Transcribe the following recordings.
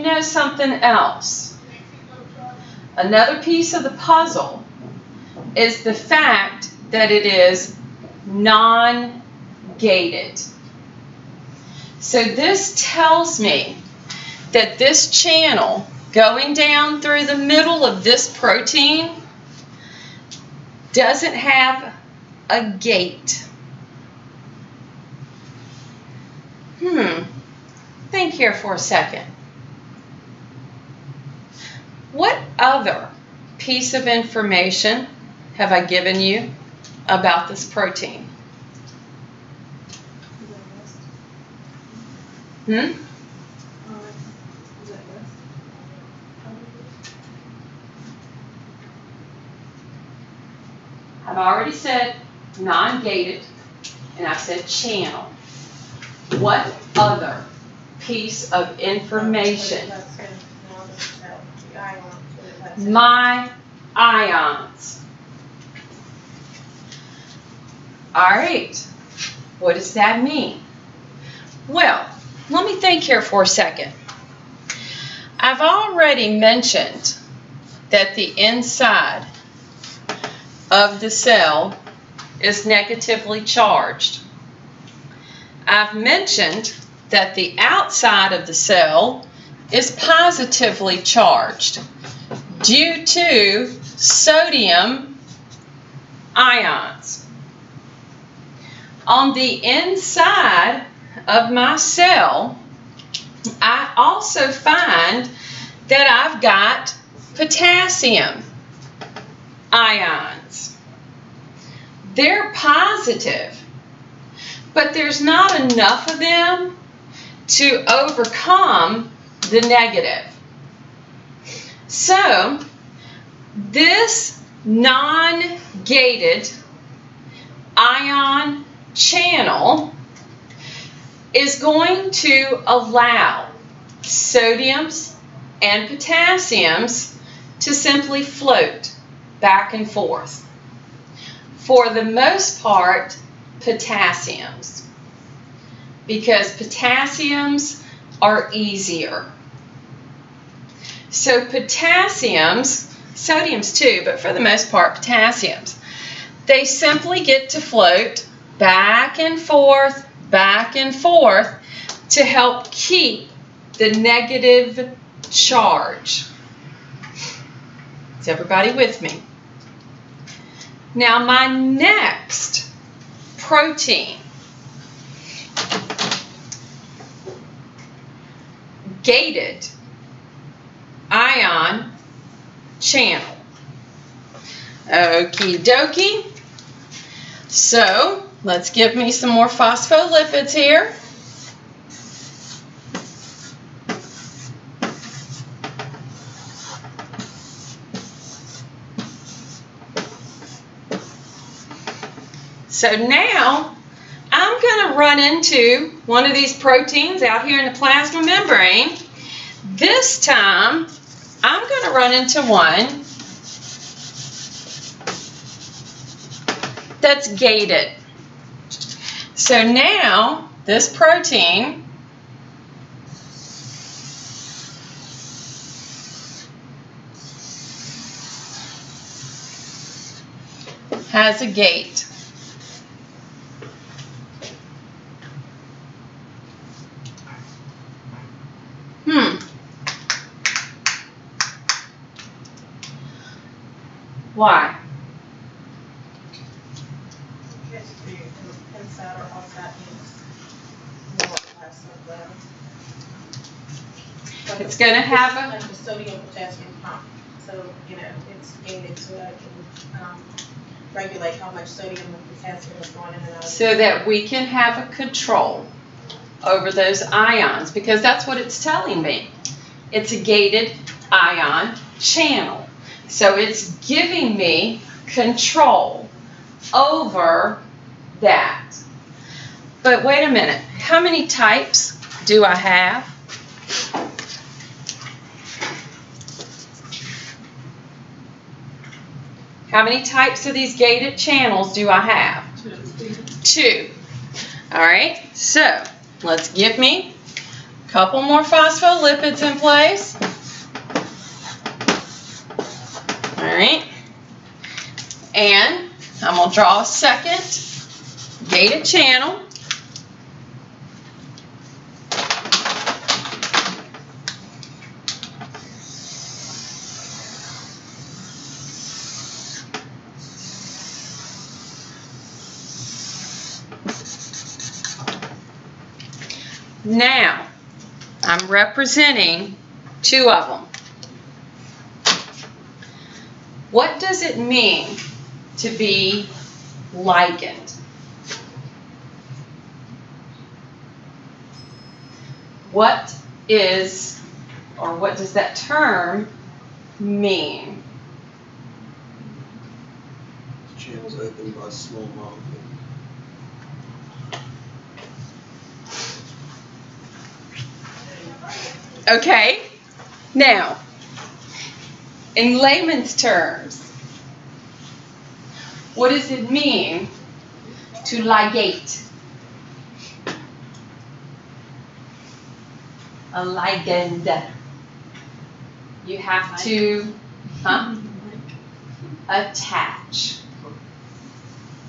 know something else? Another piece of the puzzle is the fact that it is non-gated. So this tells me that this channel going down through the middle of this protein doesn't have a gate. Think here for a second. What other piece of information have I given you about this protein? I've already said non-gated, and I've said channel. What other piece of information? My ions. All right. What does that mean? Well, let me think here for a second. I've already mentioned that the inside of the cell is negatively charged. I've mentioned that the outside of the cell is positively charged due to sodium ions. On the inside of my cell, I also find that I've got potassium ions. They're positive, but there's not enough of them to overcome the negative. So this non-gated ion channel is going to allow sodiums and potassiums to simply float back and forth. For the most part, potassiums, because potassiums are easier. So potassiums, sodiums too, but for the most part potassiums, they simply get to float back and forth to help keep the negative charge. Is everybody with me? Now my next protein, gated ion channel. Okie dokie. So let's give me some more phospholipids here. So now I'm going to run into one of these proteins out here in the plasma membrane. This time I'm going to run into one that's gated. So now this protein has a gate. Why? Because the inside or outside means more or less of the. It's going to have a. Like the sodium potassium pump. So, you know, it's gated so that it can regulate how much sodium and potassium is going in and out. So that we can have a control over those ions, because that's what it's telling me. It's a gated ion channel. So it's giving me control over that. But wait a minute, how many types do I have? How many types of these gated channels do I have? Two. All right, so let's give me Couple more phospholipids in place. All right. And I'm going to draw a second gated channel. Now, I'm representing two of them. What does it mean to be ligand? What is, or what does that term mean? Channels opened by small molecule. Okay, now, in layman's terms, what does it mean to ligate? A ligand. You have to attach.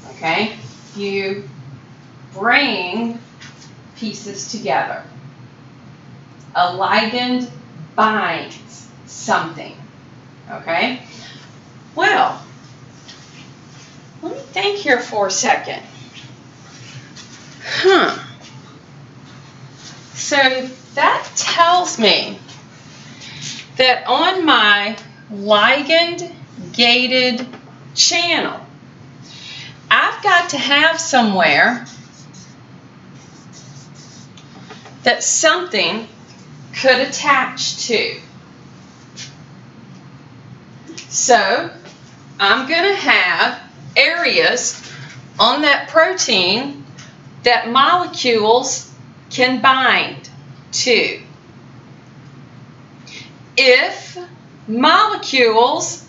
Okay? You bring pieces together. A ligand binds something. Okay? Well, let me think here for a second. So that tells me that on my ligand-gated channel, I've got to have somewhere that something could attach to. So I'm going to have areas on that protein that molecules can bind to. If molecules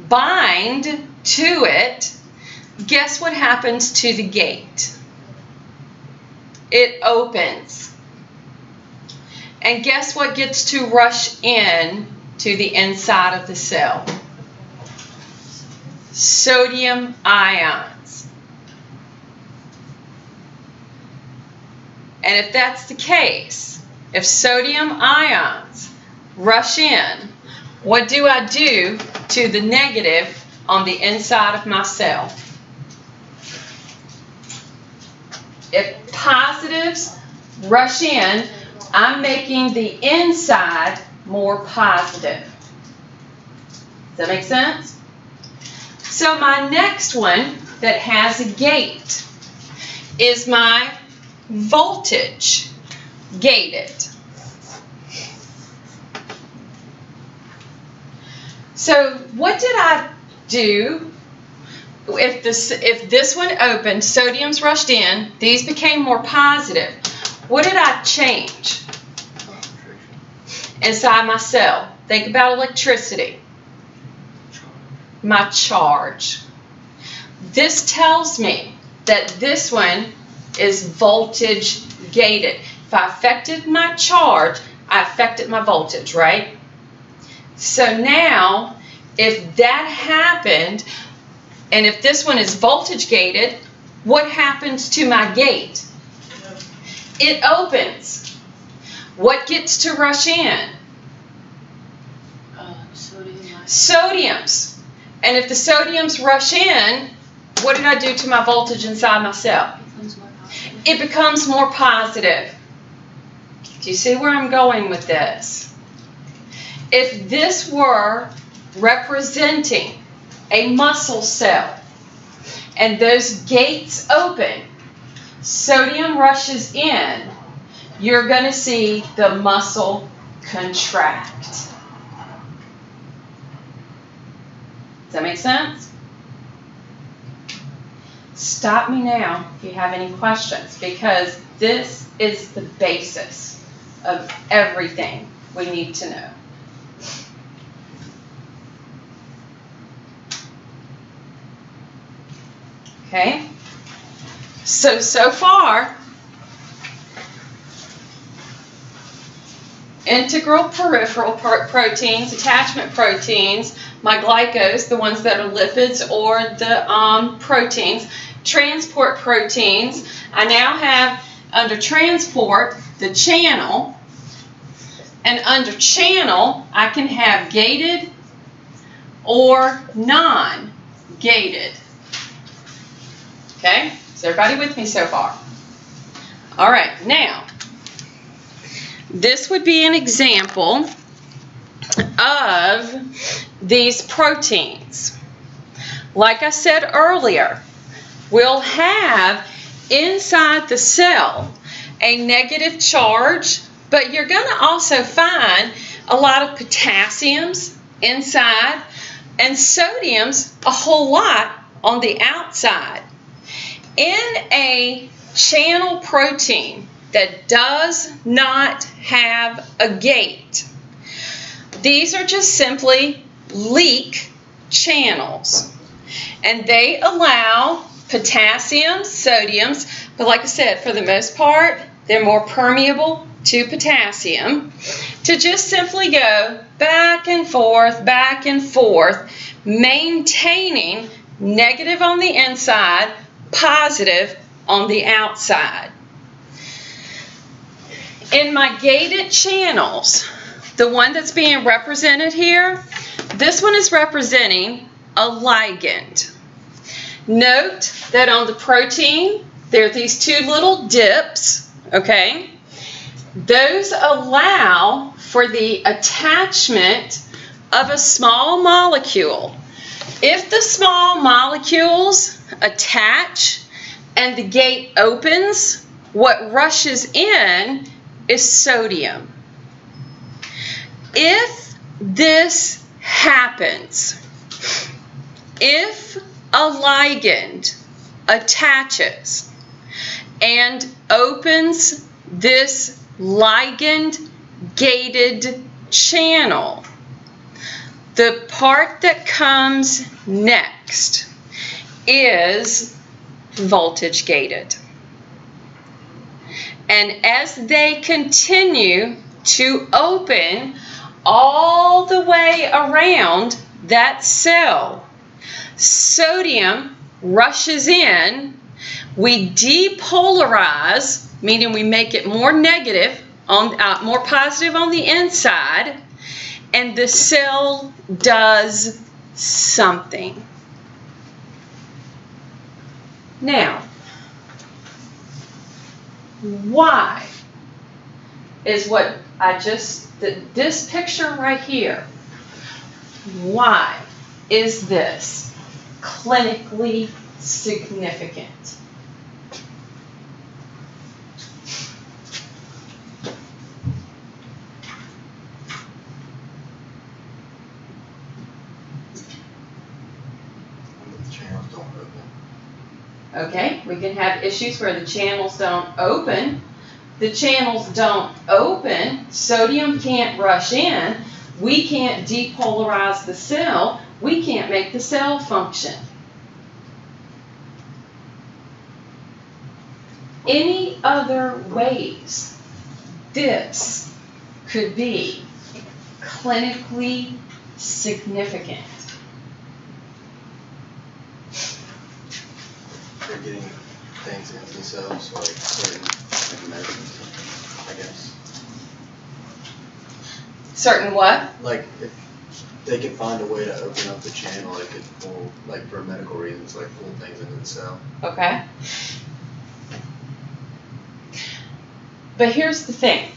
bind to it, guess what happens to the gate? It opens. And guess what gets to rush in to the inside of the cell? Sodium ions. And if that's the case, if sodium ions rush in, what do I do to the negative on the inside of my cell? If positives rush in, I'm making the inside more positive. Does that make sense? So my next one that has a gate is my voltage gated. So what did I do? If this one opened, sodium's rushed in, these became more positive. What did I change inside my cell? Think about electricity. My charge. This tells me that this one is voltage gated. If I affected my charge, I affected my voltage, right? So now, if that happened, and if this one is voltage gated, what happens to my gate? It opens. What gets to rush in? Sodiums. And if the sodiums rush in, what did I do to my voltage inside my cell? It becomes more positive. Do you see where I'm going with this? If this were representing a muscle cell and those gates open, sodium rushes in, you're going to see the muscle contract. Does that make sense? Stop me now if you have any questions, because this is the basis of everything we need to know. Okay? So far, integral peripheral proteins, attachment proteins, my glycos, the ones that are lipids or the proteins, transport proteins. I now have under transport the channel, and under channel I can have gated or non-gated. Okay, is everybody with me so far? All right, now this would be an example of these proteins. Like I said earlier, we'll have inside the cell a negative charge, but you're going to also find a lot of potassiums inside and sodiums a whole lot on the outside. In a channel protein that does not have a gate, these are just simply leak channels, and they allow potassiums, sodiums, but like I said, for the most part, they're more permeable to potassium, to just simply go back and forth, maintaining negative on the inside, positive on the outside. In my gated channels, the one that's being represented here, this one is representing a ligand. Note that on the protein, there are these two little dips, okay? Those allow for the attachment of a small molecule. If the small molecules attach and the gate opens, what rushes in is sodium. If this happens, if a ligand attaches and opens this ligand-gated channel, the part that comes next is voltage-gated. And as they continue to open all the way around that cell, sodium rushes in, we depolarize, meaning we make it more negative, more positive on the inside, and the cell does something. Now, why is what I just, this picture right here, why is this clinically significant? Okay, we can have issues where the channels don't open. The channels don't open, sodium can't rush in, we can't depolarize the cell, we can't make the cell function. Any other ways this could be clinically significant? They're getting things into the cells, like certain medicines, I guess. Certain what? Like if they can find a way to open up the channel, it could pull, like for medical reasons, like pull things into the cell. Okay. But here's the thing.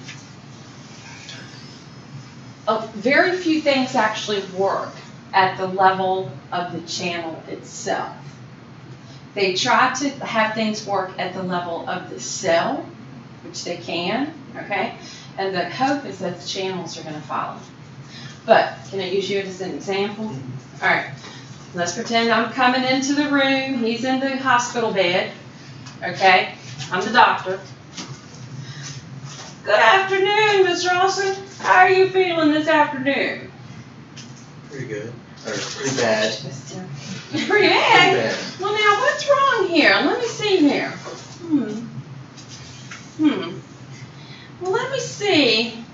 Very few things actually work at the level of the channel itself. They try to have things work at the level of the cell, which they can, okay? And the hope is that the channels are going to follow. But can I use you as an example? All right. Let's pretend I'm coming into the room. He's in the hospital bed, okay? I'm the doctor. Good afternoon, Miss Rawson. How are you feeling this afternoon? Pretty good. Or pretty bad. Pretty bad? Well, now, what's wrong here? Let me see here. Well, let me see.